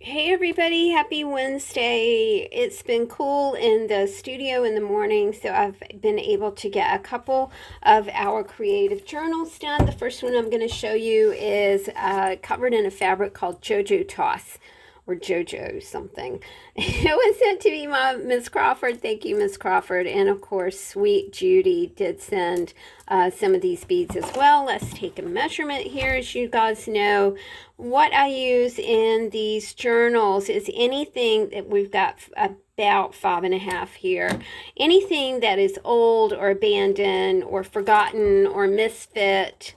Hey everybody, happy Wednesday. It's been cool in the studio in the morning, so I've been able to get a couple of our creative journals done. The first one I'm going to show you is covered in a fabric called JoJo Toss or JoJo something. It was sent to me by Miss Crawford. Thank you, Miss Crawford. And of course, sweet Judy did send some of these beads as well. Let's take a measurement here. As you guys know, what I use in these journals is anything that we've got about 5.5 here. Anything that is old or abandoned or forgotten or misfit,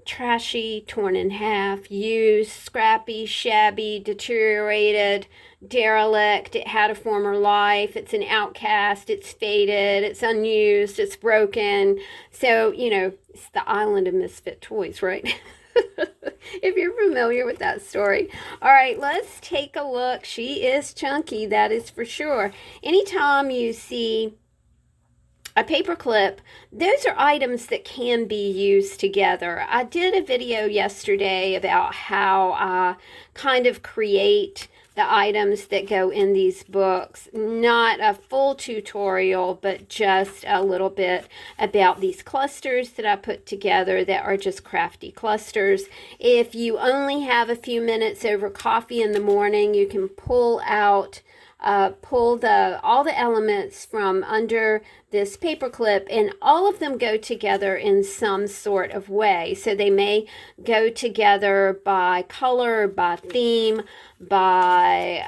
trashy, torn in half, used, scrappy, shabby, deteriorated, derelict, it had a former life, it's an outcast, it's faded, it's unused, it's broken. So, it's the island of misfit toys, right? If you're familiar with that story. All right, let's take a look. She is chunky, that is for sure. Anytime you see a paper clip, those are items that can be used together. I did a video yesterday about how I kind of create the items that go in these books. Not a full tutorial, but just a little bit about these clusters that I put together that are just crafty clusters. If you only have a few minutes over coffee in the morning, you can pull all the elements from under this paper clip, and all of them go together in some sort of way. So they may go together by color, by theme, by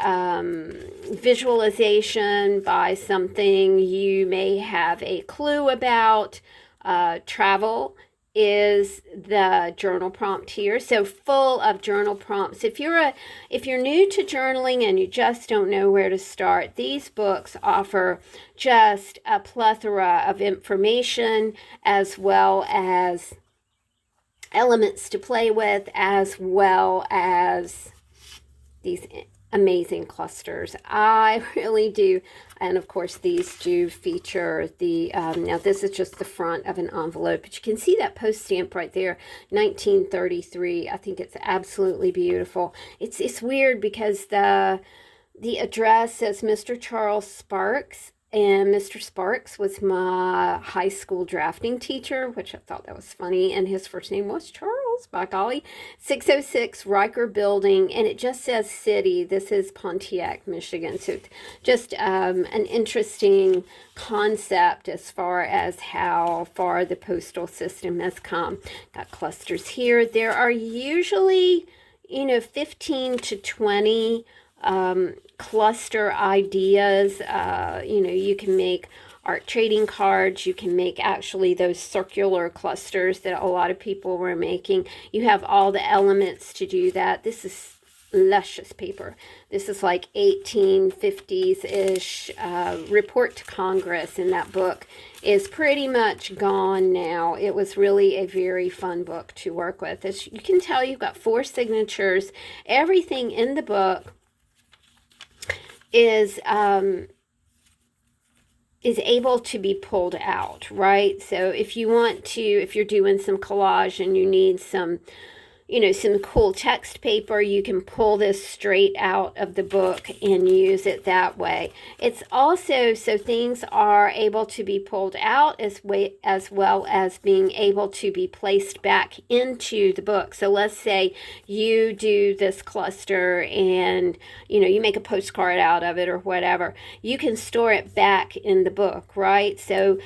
visualization, by something you may have a clue about. Travel is the journal prompt here, so full of journal prompts. If you're new to journaling and you just don't know where to start, these books offer just a plethora of information, as well as elements to play with, as well as these amazing clusters. I really do. And of course, these do feature the, now this is just the front of an envelope, but you can see that post stamp right there, 1933. I think it's absolutely beautiful. It's weird because the address says Mr. Charles Sparks, and Mr. Sparks was my high school drafting teacher, which I thought that was funny. And his first name was Charles, by golly. 606 Riker Building, and it just says city. This is Pontiac, Michigan. So just an interesting concept as far as how far the postal system has come. Got clusters here. There are usually, 15 to 20 cluster ideas. You can make art trading cards. You can make actually those circular clusters that a lot of people were making. You have all the elements to do that. This is luscious paper. This is like 1850s-ish. Report to Congress in that book is pretty much gone now. It was really a very fun book to work with. As you can tell, you've got 4 signatures. Everything in the book is able to be pulled out, right? So if you're doing some collage and you need some cool text paper, you can pull this straight out of the book and use it that way. It's also so things are able to be pulled out as well as being able to be placed back into the book. So let's say you do this cluster and you make a postcard out of it or whatever. You can store it back in the book, right? So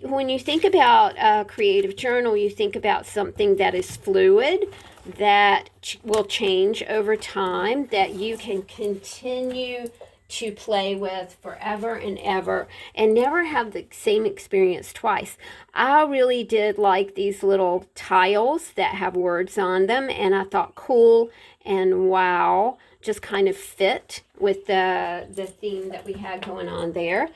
when you think about a creative journal, you think about something that is fluid, that will change over time, that you can continue to play with forever and ever and never have the same experience twice. I really did like these little tiles that have words on them, and I thought cool and wow just kind of fit with the theme that we had going on there.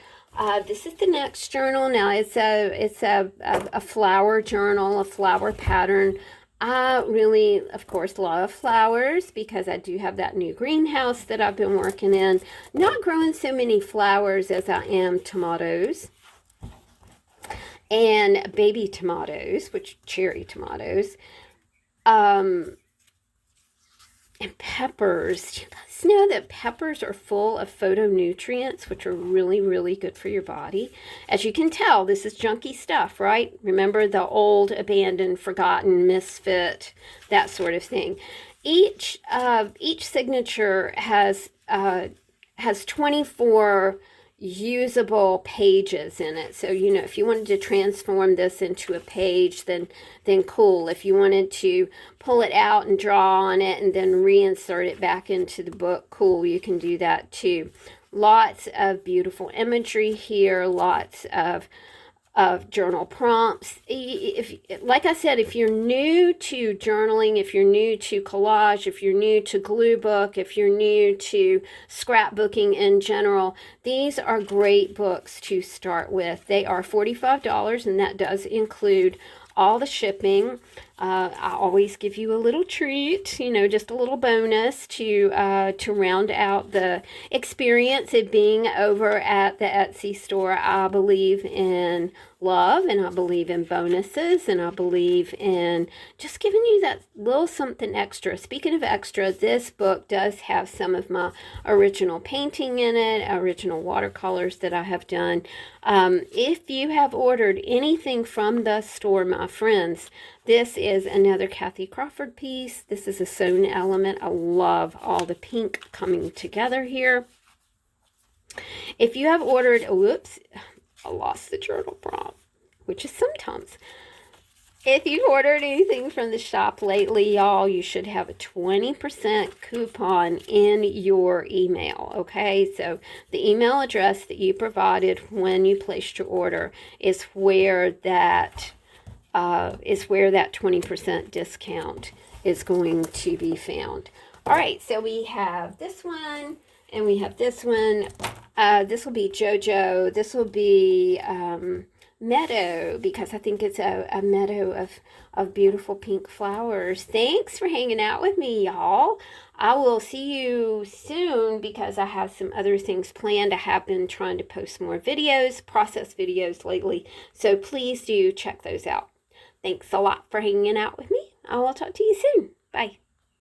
This is the next journal. Now it's a flower journal, a flower pattern. I really, of course, love flowers because I do have that new greenhouse that I've been working in. Not growing so many flowers as I am tomatoes and baby tomatoes, which cherry tomatoes. And peppers. Do you guys know that peppers are full of phytonutrients, which are really, really good for your body? As you can tell, this is junky stuff, right? Remember the old, abandoned, forgotten, misfit, that sort of thing. Each signature has 24 usable pages in it. So, you know, if you wanted to transform this into a page, then cool. If you wanted to pull it out and draw on it and then reinsert it back into the book, cool, you can do that too. Lots of beautiful imagery here, lots of journal prompts. If, like I said, if you're new to journaling, if you're new to collage, if you're new to glue book, if you're new to scrapbooking in general, these are great books to start with. They are $45, and that does include all the shipping. I always give you a little treat, you know, just a little bonus to round out the experience of being over at the Etsy store. I believe in love, and I believe in bonuses, and I believe in just giving you that little something extra. Speaking of extra, this book does have some of my original painting in it, original watercolors that I have done. If you have ordered anything from the store, my friends, this is another Kathy Crawford piece. This is a sewn element. I love all the pink coming together here. If you have ordered, whoops, I lost the journal prompt, which is sometimes. If you've ordered anything from the shop lately, y'all, you should have a 20% coupon in your email, okay? So the email address that you provided when you placed your order is where that 20% discount is going to be found. All right, so we have this one, and we have this one. This will be JoJo. This will be meadow, because I think it's a meadow of beautiful pink flowers. Thanks for hanging out with me, y'all. I will see you soon, because I have some other things planned. I have been trying to post more videos, process videos lately, so please do check those out. Thanks a lot for hanging out with me. I will talk to you soon. Bye.